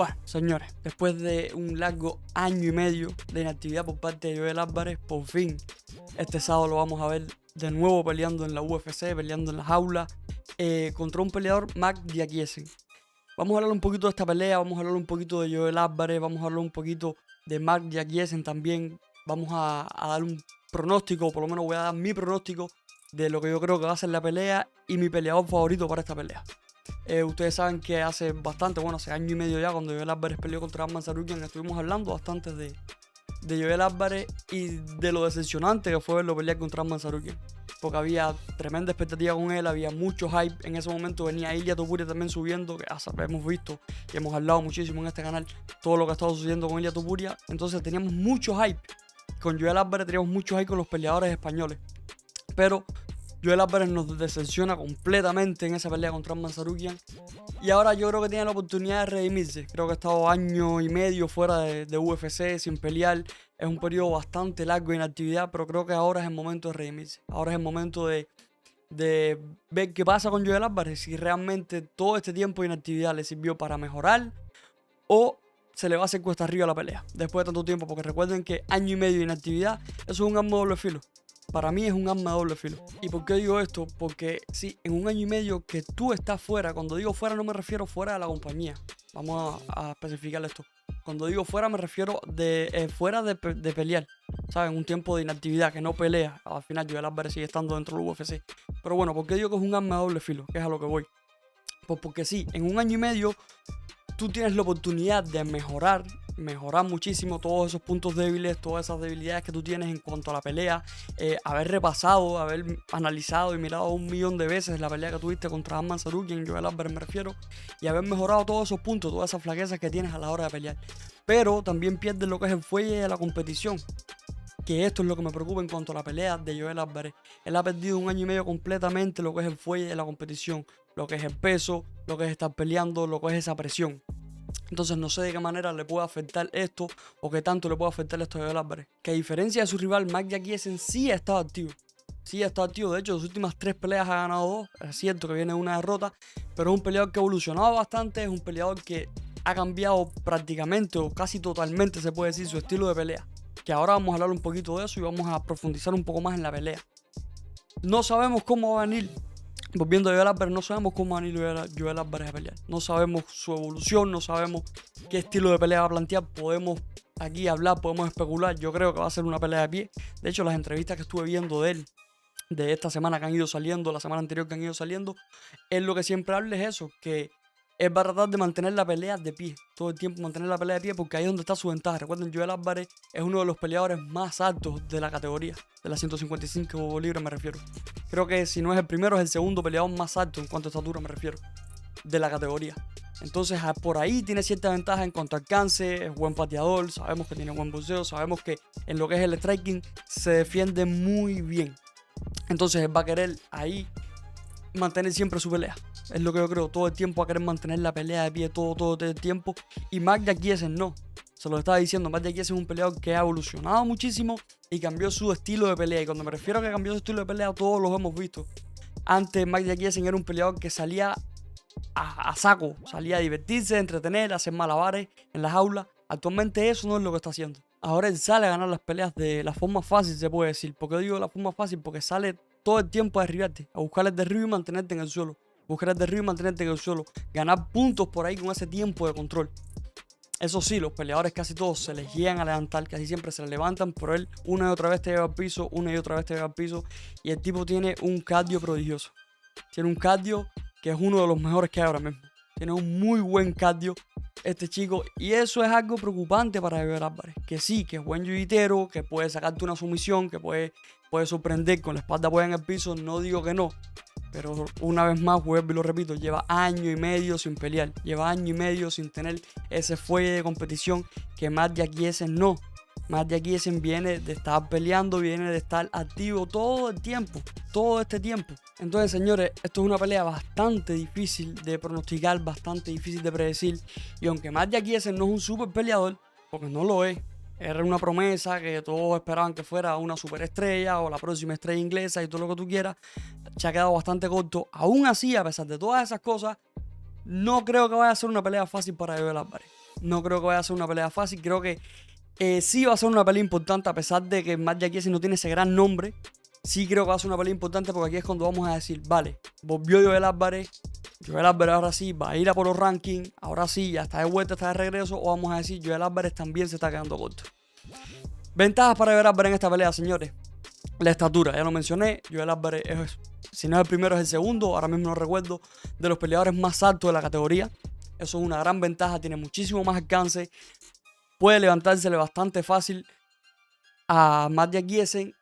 Bueno, señores, después de un largo año y medio de inactividad por parte de Joel Álvarez, por fin este sábado lo vamos a ver de nuevo peleando en la UFC, peleando en la jaula, contra un peleador, Marc Diakiese. Vamos a hablar un poquito de esta pelea, vamos a hablar un poquito de Joel Álvarez, vamos a hablar un poquito de Marc Diakiese también. Vamos a dar un pronóstico, o por lo menos voy a dar mi pronóstico de lo que yo creo que va a ser la pelea y mi peleador favorito para esta pelea. Ustedes saben que hace bastante, bueno, hace año y medio ya, cuando Joel Álvarez peleó contra Arman Tsarukyan, estuvimos hablando bastante de Joel Álvarez y de lo decepcionante que fue verlo pelear contra Arman Tsarukyan, porque había tremenda expectativa con él, había mucho hype. En ese momento venía Ilia Topuria también subiendo, que hemos visto y hemos hablado muchísimo en este canal todo lo que ha estado sucediendo con Ilia Topuria. Entonces teníamos mucho hype con Joel Álvarez, teníamos mucho hype con los peleadores españoles, pero Joel Álvarez nos decepciona completamente en esa pelea contra Arman Tsarukyan. Y ahora yo creo que tiene la oportunidad de redimirse. Creo que ha estado año y medio fuera de UFC sin pelear. Es un periodo bastante largo de inactividad, pero creo que ahora es el momento de redimirse. Ahora es el momento de ver qué pasa con Joel Álvarez. Si realmente todo este tiempo de inactividad le sirvió para mejorar o se le va a hacer cuesta arriba la pelea después de tanto tiempo. Porque recuerden que año y medio de inactividad, eso es un arma de doble filo. Para mí es un arma de doble filo. ¿Y por qué digo esto? Porque sí, en un año y medio que tú estás fuera, cuando digo fuera no me refiero fuera de la compañía. Vamos a especificar esto. Cuando digo fuera me refiero fuera de pelear. ¿Saben? Un tiempo de inactividad, que no pelea. Al final Joel Álvarez sigue estando dentro del UFC. Pero bueno, ¿por qué digo que es un arma de doble filo? Que es a lo que voy. Pues porque sí, en un año y medio tú tienes la oportunidad de mejorar muchísimo todos esos puntos débiles, todas esas debilidades que tú tienes en cuanto a la pelea, haber repasado, haber analizado y mirado 1.000.000 de veces la pelea que tuviste contra Arman Tsarukyan, Joel Álvarez me refiero, y haber mejorado todos esos puntos, todas esas flaquezas que tienes a la hora de pelear. Pero también pierdes lo que es el fuelle de la competición, que esto es lo que me preocupa en cuanto a la pelea de Joel Álvarez. Él ha perdido un año y medio completamente lo que es el fuelle de la competición, lo que es el peso, lo que es estar peleando, lo que es esa presión. Entonces no sé de qué manera le puede afectar esto o qué tanto le puede afectar esto a Joel Álvarez. Que a diferencia de su rival, Marc Diakiese sí ha estado activo. Sí ha estado activo. De hecho, las últimas 3 peleas ha ganado 2. Es cierto que viene una derrota, pero es un peleador que ha evolucionado bastante. Es un peleador que ha cambiado prácticamente o casi totalmente, se puede decir, su estilo de pelea. Que ahora vamos a hablar un poquito de eso y vamos a profundizar un poco más en la pelea. No sabemos cómo va a venir. Volviendo a Joel Álvarez, no sabemos cómo va a venir Joel Álvarez a pelear. No sabemos su evolución, no sabemos qué estilo de pelea va a plantear. Podemos aquí hablar, podemos especular. Yo creo que va a ser una pelea de pie. De hecho, las entrevistas que estuve viendo de él, de esta semana que han ido saliendo, la semana anterior que han ido saliendo, es lo que siempre habla es eso, que él va a tratar de mantener la pelea de pie, todo el tiempo mantener la pelea de pie, porque ahí es donde está su ventaja. Recuerden, Joel Álvarez es uno de los peleadores más altos de la categoría, de las 155 libras me refiero. Creo que si no es el primero, es el segundo peleador más alto en cuanto a estatura me refiero, de la categoría. Entonces por ahí tiene cierta ventaja en cuanto a alcance, es buen pateador, sabemos que tiene buen boxeo, sabemos que en lo que es el striking se defiende muy bien. Entonces él va a querer ahí mantener siempre su pelea. Es lo que yo creo, todo el tiempo va a querer mantener la pelea de pie todo el tiempo. Y Marc Diakiese no. Se lo estaba diciendo, Marc Diakiese es un peleador que ha evolucionado muchísimo y cambió su estilo de pelea. Y cuando me refiero a que cambió su estilo de pelea, todos los hemos visto. Antes Marc Diakiese era un peleador que salía a saco, salía a divertirse, a entretener, a hacer malabares en las aulas. Actualmente eso no es lo que está haciendo. Ahora él sale a ganar las peleas de la forma fácil, se puede decir. ¿Por qué digo de la forma fácil? Porque sale todo el tiempo a derribarte, a buscar el derribo y mantenerte en el suelo. Buscar el derribo y mantenerte en el suelo. Ganar puntos por ahí con ese tiempo de control. Eso sí, los peleadores casi todos se les llegan a levantar, casi siempre se les levantan, pero él una y otra vez te lleva al piso, una y otra vez te lleva al piso. Y el tipo tiene un cardio prodigioso. Tiene un cardio que es uno de los mejores que hay ahora mismo. Tiene un muy buen cardio este chico. Y eso es algo preocupante para Joel Álvarez. Que sí, que es buen jiu-jitero, que puede sacarte una sumisión, que puede sorprender con la espalda apoyada en el piso. No digo que no. Pero una vez más, vuelvo y lo repito, lleva año y medio sin pelear. Lleva año y medio sin tener ese fuelle de competición que Marc Diakiese no. Marc Diakiese viene de estar peleando, viene de estar activo todo el tiempo, todo este tiempo. Entonces, señores, esto es una pelea bastante difícil de pronosticar, bastante difícil de predecir. Y aunque Marc Diakiese no es un super peleador, porque no lo es, era una promesa que todos esperaban que fuera una superestrella o la próxima estrella inglesa y todo lo que tú quieras, se ha quedado bastante corto. Aún así, a pesar de todas esas cosas, no creo que vaya a ser una pelea fácil para Joel Álvarez. No creo que vaya a ser una pelea fácil. Creo que sí va a ser una pelea importante, a pesar de que Matt Diakiese no tiene ese gran nombre. Sí creo que va a ser una pelea importante porque aquí es cuando vamos a decir, vale, volvió Joel Álvarez. Joel Álvarez ahora sí va a ir a por los rankings. Ahora sí, ya está de vuelta, está de regreso. O vamos a decir, Joel Álvarez también se está quedando corto. Ventajas para Joel Álvarez en esta pelea, señores. La estatura, ya lo mencioné. Joel Álvarez es, si no es el primero, es el segundo. Ahora mismo no recuerdo, de los peleadores más altos de la categoría. Eso es una gran ventaja. Tiene muchísimo más alcance. Puede levantársele bastante fácil a Matt Diakiese.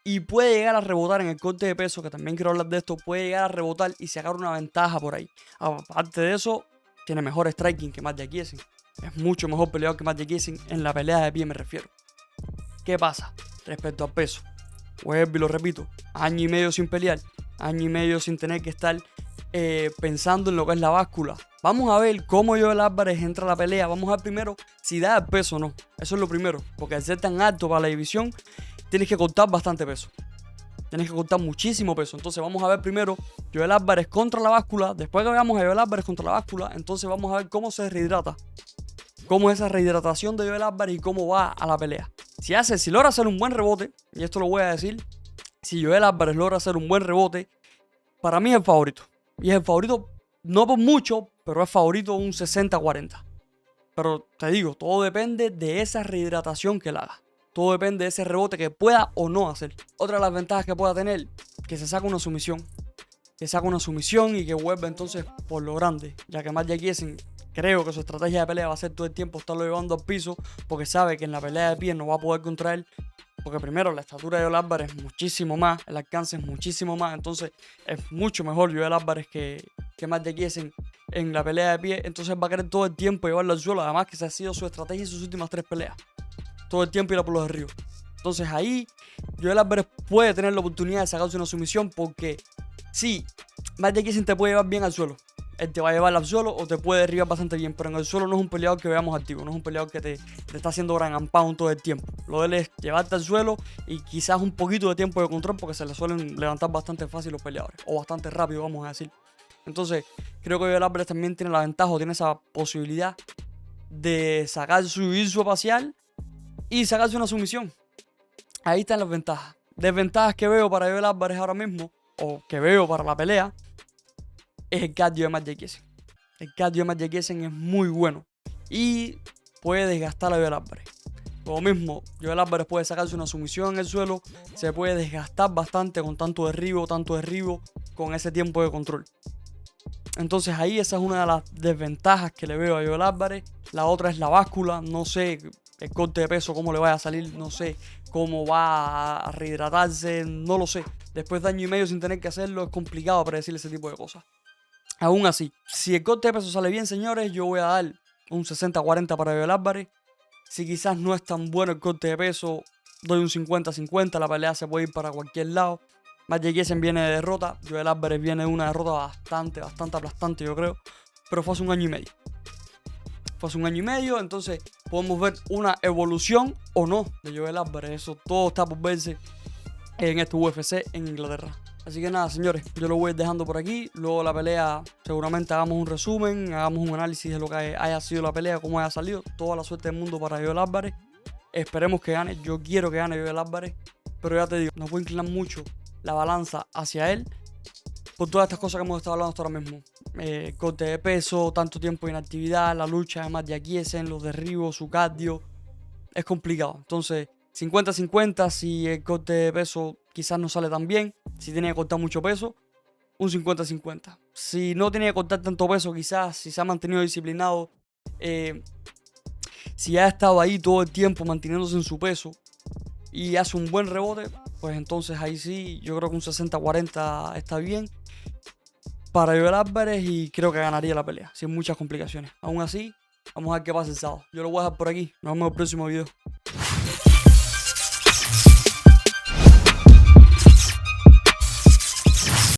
Y puede llegar a rebotar en el corte de peso, que también quiero hablar de esto. Puede llegar a rebotar y sacar una ventaja por ahí. Aparte de eso, tiene mejor striking que Matt Diakiese. Es mucho mejor peleador que Matt Diakiese en la pelea de pie, me refiero. ¿Qué pasa respecto al peso? Vuelvo y lo repito, año y medio sin pelear, año y medio sin tener que estar pensando en lo que es la báscula. Vamos a ver cómo Joel Álvarez entra a la pelea. Vamos a ver primero si da el peso o no. Eso es lo primero, porque al ser tan alto para la división, tienes que cortar bastante peso. Tienes que cortar muchísimo peso. Entonces vamos a ver primero Joel Álvarez contra la báscula. Después que veamos a Joel Álvarez contra la báscula, entonces vamos a ver cómo se rehidrata. Cómo es esa rehidratación de Joel Álvarez y cómo va a la pelea. Si logra hacer un buen rebote, y esto lo voy a decir, si Joel Álvarez logra hacer un buen rebote, para mí es el favorito. Y es el favorito no por mucho, pero es favorito un 60-40. Pero te digo, todo depende de esa rehidratación que él haga. Todo depende de ese rebote que pueda o no hacer. Otra de las ventajas que pueda tener, que se saca una sumisión. Que saca una sumisión y que vuelva entonces por lo grande. Ya que Matt Diakiese, creo que su estrategia de pelea va a ser todo el tiempo estarlo llevando al piso, porque sabe que en la pelea de pie no va a poder contra él. Porque primero la estatura de Joel Álvarez es muchísimo más, el alcance es muchísimo más. Entonces es mucho mejor Joel Álvarez que Matt Diakiese en la pelea de pie. Entonces va a querer todo el tiempo llevarlo al suelo. Además que esa ha sido su estrategia en sus últimas 3 peleas. Todo el tiempo ir a por los derribos. Entonces ahí Joel Álvarez puede tener la oportunidad de sacarse una sumisión, porque sí, Matt Diakiese te puede llevar bien al suelo. Él te va a llevar al suelo o te puede derribar bastante bien, pero en el suelo no es un peleador que veamos activo, no es un peleador que te está haciendo gran and pound todo el tiempo. Lo de él es llevarte al suelo y quizás un poquito de tiempo de control, porque se le suelen levantar bastante fácil los peleadores, o bastante rápido, vamos a decir. Entonces creo que Joel Álvarez también tiene la ventaja, o tiene esa posibilidad de sacar su ISO espacial y sacarse una sumisión. Ahí están las ventajas. Desventajas que veo para Joel Álvarez ahora mismo, o que veo para la pelea, es el cardio de Matt Diakiese. El cardio de Matt Diakiese es muy bueno y puede desgastar a Joel Álvarez. Lo mismo, Joel Álvarez puede sacarse una sumisión en el suelo, se puede desgastar bastante con tanto derribo, con ese tiempo de control. Entonces ahí esa es una de las desventajas que le veo a Joel Álvarez. La otra es la báscula, no sé el corte de peso cómo le vaya a salir, no sé cómo va a rehidratarse, no lo sé. Después de año y medio sin tener que hacerlo, es complicado predecir ese tipo de cosas. Aún así, si el corte de peso sale bien, señores, yo voy a dar un 60-40 para Joel Álvarez. Si quizás no es tan bueno el corte de peso, doy un 50-50. La pelea se puede ir para cualquier lado. Matt Diakiese viene de derrota. Joel Álvarez viene de una derrota bastante aplastante, yo creo. Pero fue hace un año y medio. Entonces podemos ver una evolución o no de Joel Álvarez. Eso todo está por verse en este UFC en Inglaterra. Así que nada, señores, yo lo voy a ir dejando por aquí. Luego de la pelea seguramente hagamos un resumen, hagamos un análisis de lo que haya sido la pelea, cómo haya salido. Toda la suerte del mundo para Joel Álvarez. Esperemos que gane. Yo quiero que gane Joel Álvarez. Pero ya te digo, no puedo inclinar mucho la balanza hacia él por todas estas cosas que hemos estado hablando hasta ahora mismo. Corte de peso, tanto tiempo de inactividad, la lucha de Matt Diakiese, los derribos, su cardio. Es complicado. Entonces 50-50, si el corte de peso quizás no sale tan bien, si tiene que cortar mucho peso, un 50-50. Si no tiene que cortar tanto peso, quizás si se ha mantenido disciplinado, si ha estado ahí todo el tiempo manteniéndose en su peso y hace un buen rebote, pues entonces ahí sí, yo creo que un 60-40 está bien para Joel Álvarez y creo que ganaría la pelea sin muchas complicaciones. Aún así, vamos a ver qué pasa el sábado. Yo lo voy a dejar por aquí. Nos vemos en el próximo video.